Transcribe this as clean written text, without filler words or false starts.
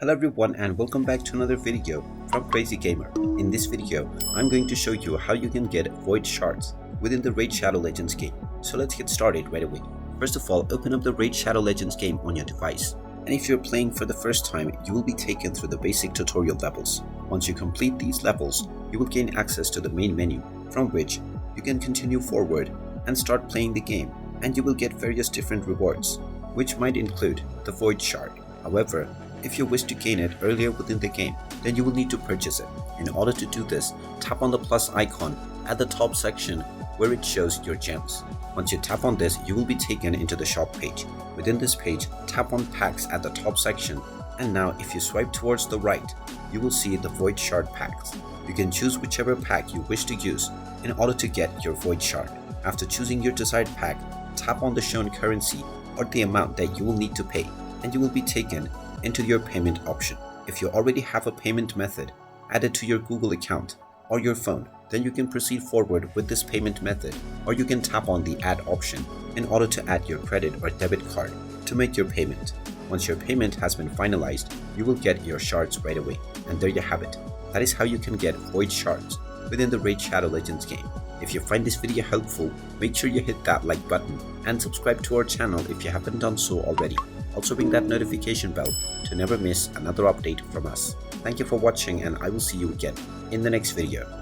Hello everyone and welcome back to another video from Crazy Gamer. In this video, I'm going to show you how you can get Void Shards within the Raid Shadow Legends game. So let's get started right away. First of all, open up the Raid Shadow Legends game on your device. And if you're playing for the first time, you will be taken through the basic tutorial levels. Once you complete these levels, you will gain access to the main menu, from which you can continue forward and start playing the game, and you will get various different rewards, which might include the Void Shard. However, if you wish to gain it earlier within the game, then you will need to purchase it. In order to do this, tap on the plus icon at the top section where it shows your gems. Once you tap on this, you will be taken into the shop page. Within this page, tap on packs at the top section, and now if you swipe towards the right, you will see the Void Shard packs. You can choose whichever pack you wish to use in order to get your Void Shard. After choosing your desired pack, tap on the shown currency or the amount that you will need to pay, and you will be taken into your payment option. If you already have a payment method added to your Google account or your phone, then you can proceed forward with this payment method, or you can tap on the add option in order to add your credit or debit card to make your payment. Once your payment has been finalized, you will get your shards right away. And there you have it. That is how you can get Void Shards within the Raid Shadow Legends game. If you find this video helpful, make sure you hit that like button and subscribe to our channel if you haven't done so already. Also ring that notification bell to never miss another update from us. Thank you for watching, and I will see you again in the next video.